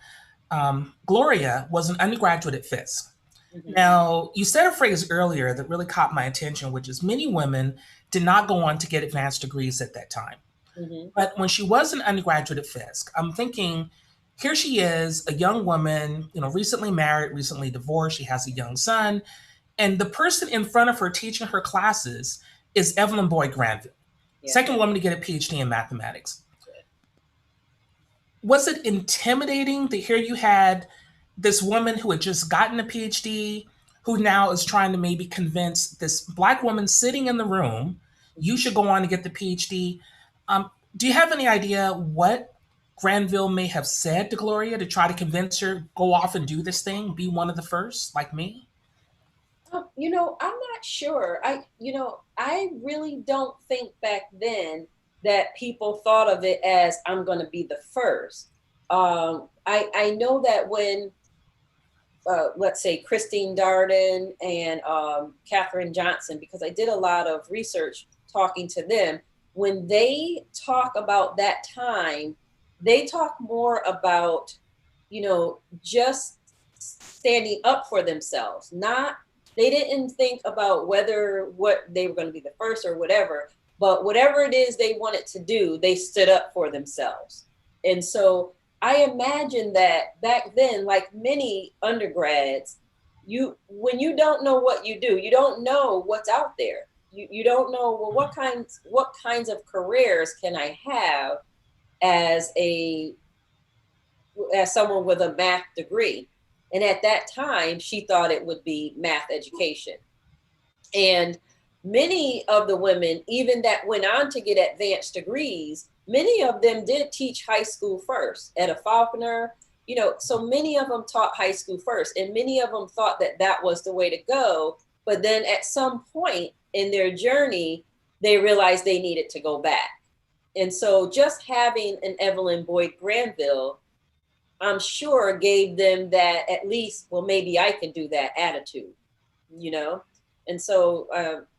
Gloria was an undergraduate at Fisk. Mm-hmm. Now, you said a phrase earlier that really caught my attention, which is many women did not go on to get advanced degrees at that time. Mm-hmm. But when she was an undergraduate at Fisk, I'm thinking, here she is, a young woman, recently married, recently divorced. She has a young son. And the person in front of her teaching her classes is Evelyn Boyd Granville, second woman to get a PhD in mathematics. Was it intimidating that here you had this woman who had just gotten a PhD, who now is trying to maybe convince this Black woman sitting in the room, you should go on to get the PhD? Do you have any idea what Granville may have said to Gloria to try to convince her, go off and do this thing, be one of the first, like me? I'm not sure. I really don't think back then that people thought of it as I'm going to be the first. I know that when, let's say, Christine Darden and Katherine Johnson, because I did a lot of research talking to them, when they talk about that time, they talk more about, just standing up for themselves. They didn't think about what they were going to be the first or whatever, but whatever it is they wanted to do, they stood up for themselves. And so I imagine that back then, like many undergrads, when you don't know what you do, you don't know what's out there. You don't know, well, what kinds of careers can I have as someone with a math degree. And at that time, she thought it would be math education. And many of the women, even that went on to get advanced degrees, many of them did teach high school first. Etta Faulkner, so many of them taught high school first, and many of them thought that was the way to go. But then at some point in their journey, they realized they needed to go back. And so just having an Evelyn Boyd Granville, I'm sure gave them that at least, well, maybe I can do that attitude, And so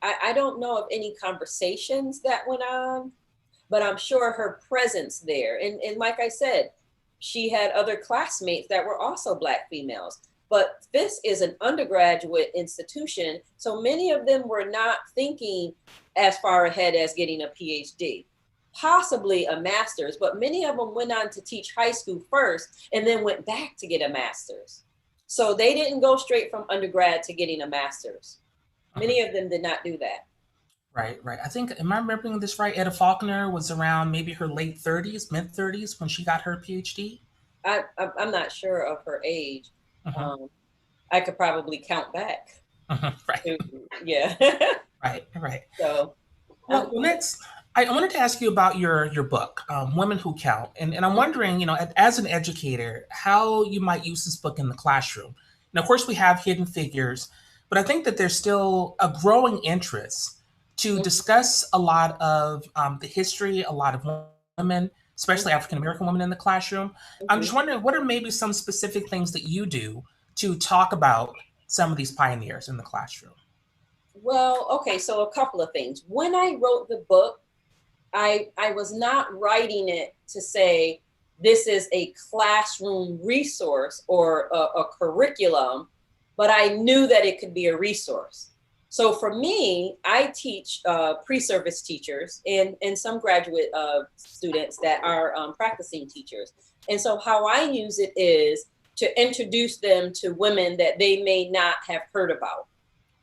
I don't know of any conversations that went on, but I'm sure her presence there. And like I said, she had other classmates that were also Black females. But Fisk is an undergraduate institution, so many of them were not thinking as far ahead as getting a PhD. Possibly a master's, but many of them went on to teach high school first and then went back to get a master's. So they didn't go straight from undergrad to getting a master's. Many of them did not do that. Right. I think, am I remembering this right? Etta Faulkner was around maybe her late 30s, mid 30s when she got her PhD? I'm not sure of her age. I could probably count back. Right. Yeah. Right. So. Well, next, I wanted to ask you about your book, Women Who Count. And I'm wondering, as an educator, how you might use this book in the classroom. And of course, we have Hidden Figures, but I think that there's still a growing interest to discuss a lot of the history, a lot of women, especially African-American women in the classroom. I'm just wondering, what are maybe some specific things that you do to talk about some of these pioneers in the classroom? Well, okay, so a couple of things. When I wrote the book, I was not writing it to say this is a classroom resource or a curriculum, but I knew that it could be a resource. So for me, I teach pre-service teachers and some graduate students that are practicing teachers. And so how I use it is to introduce them to women that they may not have heard about.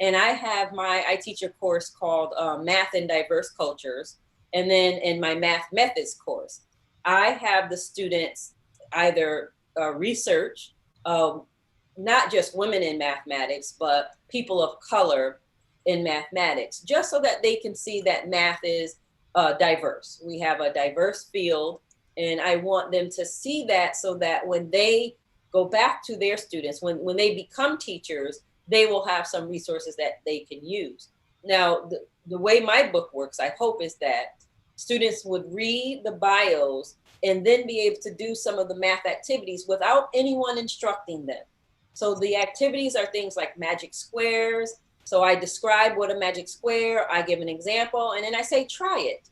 And I teach a course called Math in Diverse Cultures. And then in my math methods course, I have the students either research, not just women in mathematics, but people of color in mathematics, just so that they can see that math is diverse. We have a diverse field, and I want them to see that so that when they go back to their students, when they become teachers, they will have some resources that they can use. Now, the way my book works, I hope, is that students would read the bios and then be able to do some of the math activities without anyone instructing them. So the activities are things like magic squares. So I describe what a magic square, I give an example, and then I say, try it.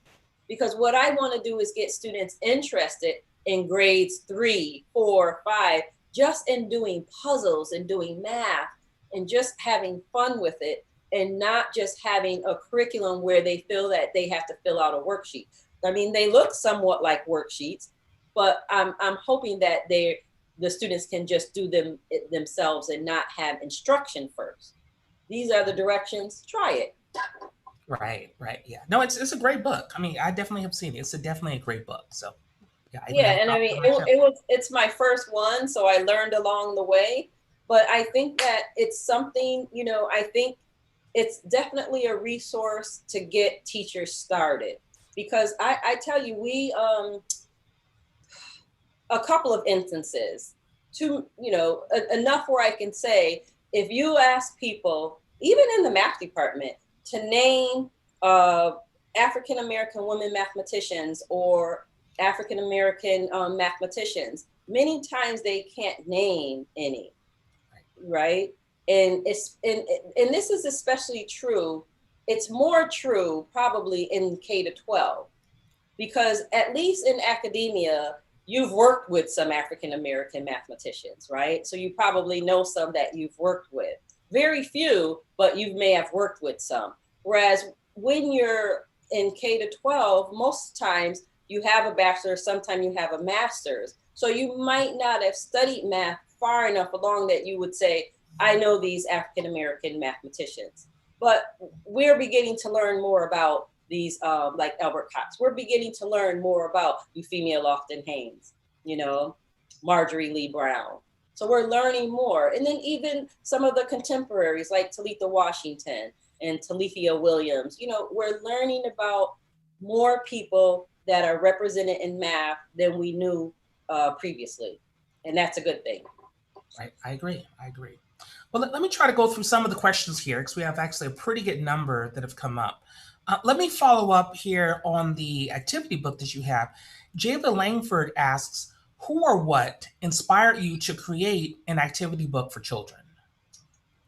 Because what I want to do is get students interested in grades 3, 4, 5, just in doing puzzles and doing math and just having fun with it, and not just having a curriculum where they feel that they have to fill out a worksheet. I mean, they look somewhat like worksheets, but I'm hoping that the students can just do them themselves and not have instruction first. These are the directions, try it. Right, right. Yeah. No, it's a great book. I mean, I definitely have seen it. It's definitely a great book. So yeah, I even Yeah, have a and I copy mean, on my shelf. it's my first one, so I learned along the way. But I think that it's something, I think it's definitely a resource to get teachers started. Because I tell you, we a couple of instances, enough where I can say, if you ask people, even in the math department, to name African American women mathematicians or African American mathematicians, many times they can't name any, right? And this is especially true. It's more true probably in K to 12, because at least in academia, you've worked with some African American mathematicians, right? So you probably know some that you've worked with. Very few, but you may have worked with some. Whereas when you're in K to 12, most times you have a bachelor's, sometimes you have a master's. So you might not have studied math far enough along that you would say, I know these African American mathematicians. But we're beginning to learn more about these, like Albert Cox. We're beginning to learn more about Euphemia Lofton-Haynes, Marjorie Lee Brown. So we're learning more. And then even some of the contemporaries like Talitha Washington and Talithia Williams, we're learning about more people that are represented in math than we knew previously. And that's a good thing. Right. I agree. I agree. Well, let me try to go through some of the questions here because we have actually a pretty good number that have come up. Let me follow up here on the activity book that you have. Jayla Langford asks, who or what inspired you to create an activity book for children?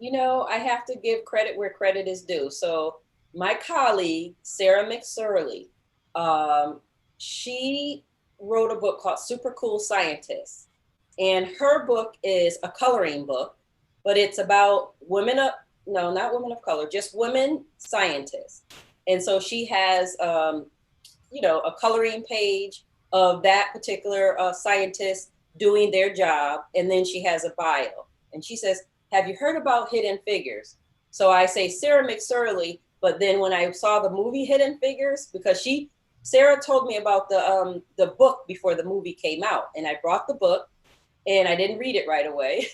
I have to give credit where credit is due. So my colleague, Sarah McSorley, she wrote a book called Super Cool Scientists. And her book is a coloring book, but it's about not women of color, just women scientists. And so she has, a coloring page of that particular scientist doing their job. And then she has a bio. And she says, have you heard about Hidden Figures? So I say Sarah McSorley, but then when I saw the movie Hidden Figures, because Sarah told me about the book before the movie came out. And I brought the book and I didn't read it right away.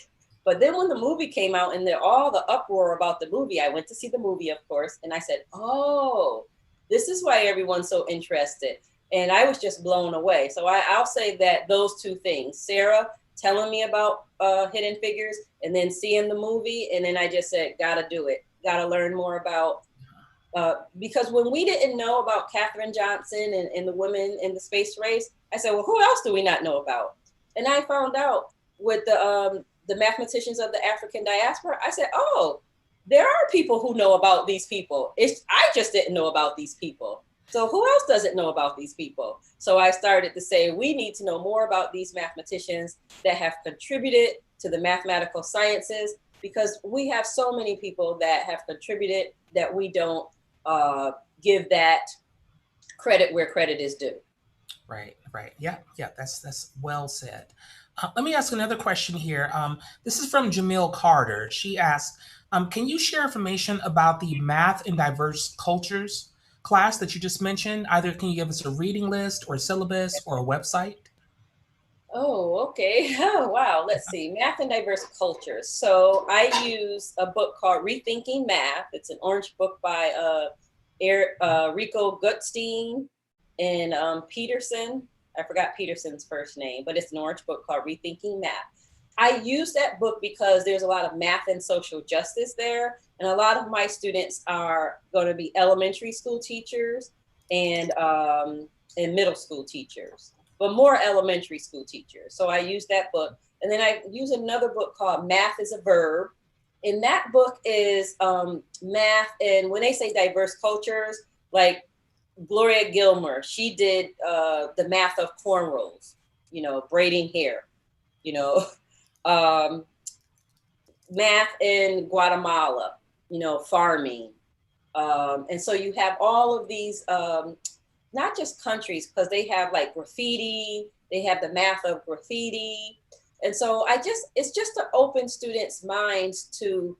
But then when the movie came out and all the uproar about the movie, I went to see the movie, of course. And I said, oh, this is why everyone's so interested. And I was just blown away. So I'll say that those two things, Sarah telling me about Hidden Figures and then seeing the movie. And then I just said, gotta do it. Gotta learn more about, because when we didn't know about Katherine Johnson and the women in the space race, I said, well, who else do we not know about? And I found out with the mathematicians of the African diaspora, I said, oh, there are people who know about these people. I just didn't know about these people. So who else doesn't know about these people? So I started to say, we need to know more about these mathematicians that have contributed to the mathematical sciences, because we have so many people that have contributed that we don't give that credit where credit is due. Right, right. Yeah, yeah, that's well said. Let me ask another question here. This is from Jamil Carter. She asked, can you share information about the Math in Diverse Cultures class that you just mentioned? Either can you give us a reading list or a syllabus or a website? Oh, okay. Oh, wow. Let's see. Math and Diverse Cultures. So I use a book called Rethinking Math. It's an orange book by Rico Gutstein and Peterson. I forgot Peterson's first name, but it's an orange book called Rethinking Math. I use that book because there's a lot of math and social justice there. And a lot of my students are going to be elementary school teachers and middle school teachers, but more elementary school teachers. So I use that book. And then I use another book called Math is a Verb. And that book is math. And when they say diverse cultures, like Gloria Gilmer, she did the math of cornrows, braiding hair, you know, math in Guatemala, farming. And so you have all of these, not just countries, because they have like graffiti, they have the math of graffiti. And so it's just to open students' minds to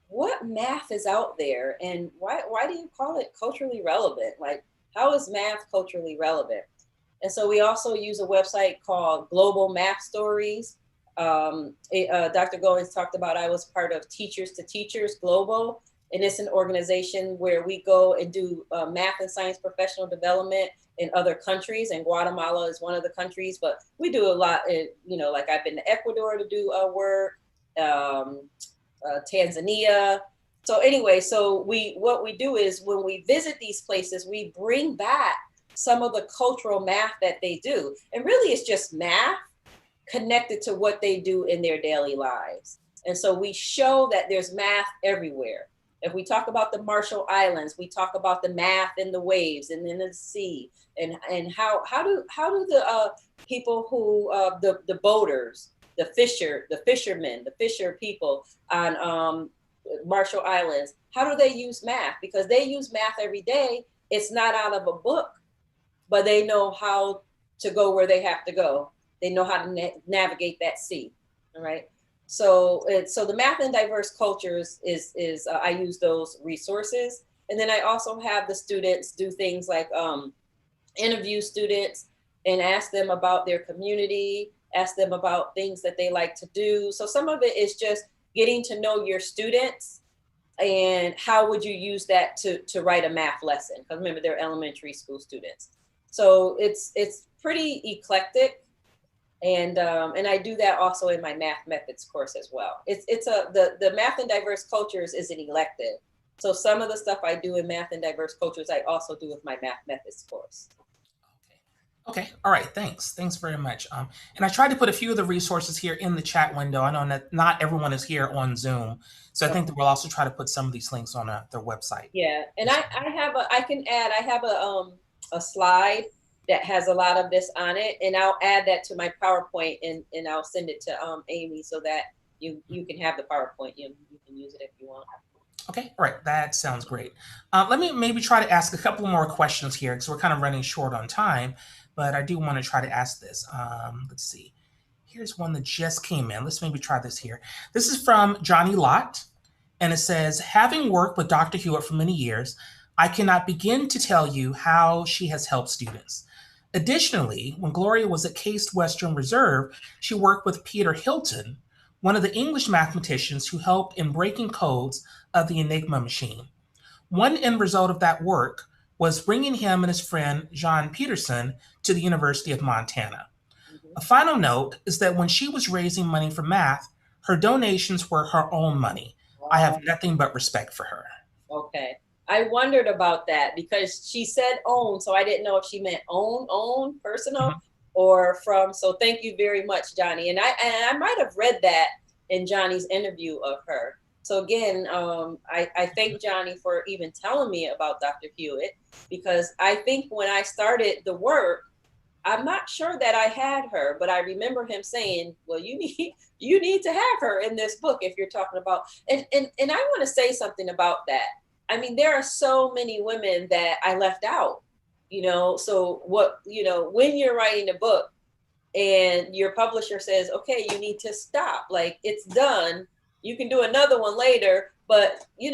what math is out there and why do you call it culturally relevant? Like, how is math culturally relevant? And so we also use a website called Global Math Stories. Dr. Goins talked about, I was part of Teachers to Teachers Global, and it's an organization where we go and do math and science professional development in other countries, and Guatemala is one of the countries, but we do a lot, like I've been to Ecuador to do work, Tanzania. So anyway, what we do is when we visit these places, we bring back some of the cultural math that they do. And really it's just math connected to what they do in their daily lives. And so we show that there's math everywhere. If we talk about the Marshall Islands, we talk about the math in the waves and in the sea, and how do the people who the boaters, the fishermen, the fisher people on Marshall Islands, how do they use math? Because they use math every day. It's not out of a book, but they know how to go where they have to go. They know how to navigate that sea. All right. So the Math in Diverse Cultures is I use those resources. And then I also have the students do things like interview students and ask them about their community, ask them about things that they like to do. So some of it is just getting to know your students and how would you use that to write a math lesson? Because remember, they're elementary school students. So it's pretty eclectic. And I do that also in my math methods course as well. The Math in Diverse Cultures is an elective. So some of the stuff I do in Math in Diverse Cultures, I also do with my math methods course. Okay. All right. Thanks. Thanks very much. And I tried to put a few of the resources here in the chat window. I know that not everyone is here on Zoom, so I think that we'll also try to put some of these links on their website. Yeah, and I have a slide that has a lot of this on it, and I'll add that to my PowerPoint and I'll send it to Amy so that you can have the PowerPoint. You can use it if you want. Okay, all right, that sounds great. Let me maybe try to ask a couple more questions here because we're kind of running short on time, but I do want to try to ask this. Let's see. Here's one that just came in. Let's maybe try this here. This is from Johnny Lott, and it says, having worked with Dr. Hewitt for many years, I cannot begin to tell you how she has helped students. Additionally, when Gloria was at Case Western Reserve, she worked with Peter Hilton, one of the English mathematicians who helped in breaking codes of the Enigma machine. One end result of that work was bringing him and his friend John Peterson to the University of Montana. A final note is that when she was raising money for math, her donations were her own money. Wow. I have nothing but respect for her. Okay. I wondered about that because she said own, so I didn't know if she meant own, personal, or from. So thank you very much, Johnny. And I might have read that in Johnny's interview of her. So again, I thank Johnny for even telling me about Dr. Hewitt, because I think when I started the work, I'm not sure that I had her, but I remember him saying, well, you need to have her in this book if you're talking about, and I want to say something about that. I mean, there are so many women that I left out, so what, when you're writing a book and your publisher says, okay, you need to stop, like it's done, you can do another one later, but you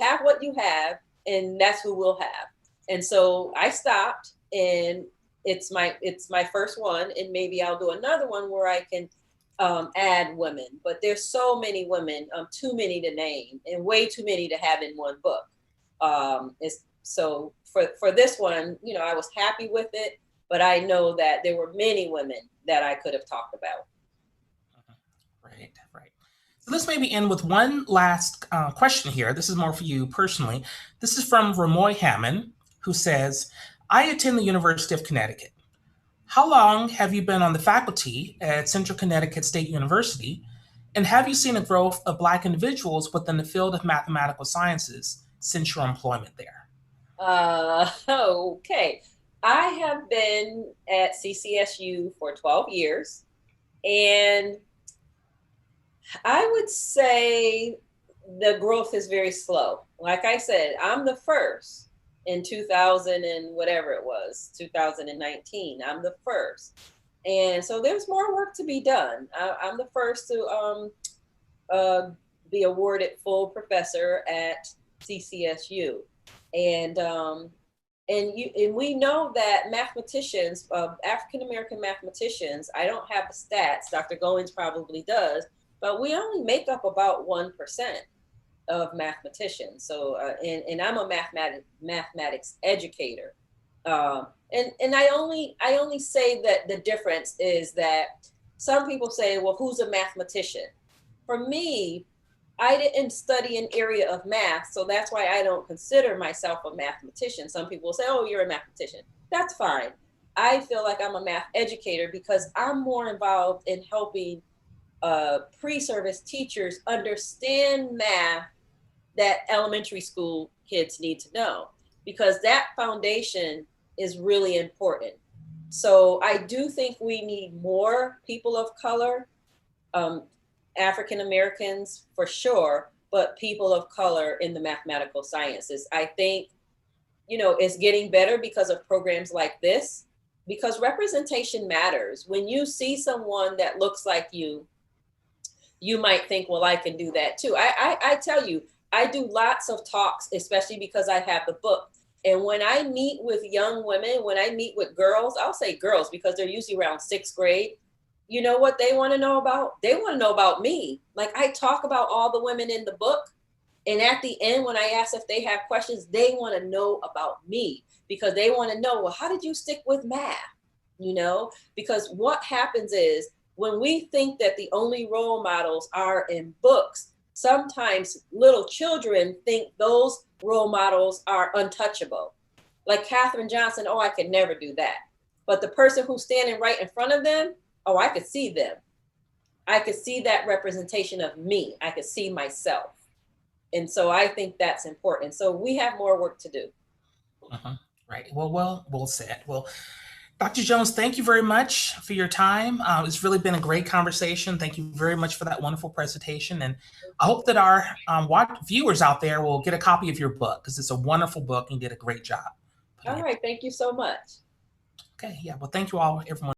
have what you have, and that's who we'll have. And so I stopped, and it's my first one, and maybe I'll do another one where I can add women. But there's so many women, too many to name, and way too many to have in one book. So for this one, I was happy with it, but I know that there were many women that I could have talked about. Right, right. So let's maybe end with one last question here. This is more for you personally. This is from Ramoy Hammond, who says, I attend the University of Connecticut. How long have you been on the faculty at Central Connecticut State University? And have you seen a growth of Black individuals within the field of mathematical sciences since your employment there? Okay. I have been at CCSU for 12 years, and I would say the growth is very slow. Like I said, I'm the first in 2000 and whatever it was, 2019. I'm the first. And so there's more work to be done. I'm the first to be awarded full professor at CCSU. And we know that mathematicians, African American mathematicians, I don't have the stats, Dr. Goins probably does, but we only make up about 1% of mathematicians. So, and I'm a mathematics educator. And I only say that the difference is that some people say, well, who's a mathematician? For me, I didn't study an area of math, so that's why I don't consider myself a mathematician. Some people say, oh, you're a mathematician. That's fine. I feel like I'm a math educator because I'm more involved in helping pre-service teachers understand math that elementary school kids need to know, because that foundation is really important. So I do think we need more people of color, African Americans for sure, but people of color in the mathematical sciences. I think, it's getting better because of programs like this, because representation matters. When you see someone that looks like you might think, well, I can do that too. I tell you, I do lots of talks, especially because I have the book. And when I meet with young women, when I meet with girls, I'll say girls because they're usually around 6th grade. You know what they want to know about? They want to know about me. Like, I talk about all the women in the book. And at the end, when I ask if they have questions, they want to know about me because they want to know, well, how did you stick with math? Because what happens is when we think that the only role models are in books, sometimes little children think those role models are untouchable. Like Katherine Johnson, oh, I could never do that. But the person who's standing right in front of them, oh, I could see them. I could see that representation of me. I could see myself. And so I think that's important. So we have more work to do. Right. Well said. Well, Dr. Jones, thank you very much for your time. It's really been a great conversation. Thank you very much for that wonderful presentation. And I hope that our viewers out there will get a copy of your book because it's a wonderful book and you did a great job. All right. Thank you so much. Okay. Yeah. Well, thank you all, everyone.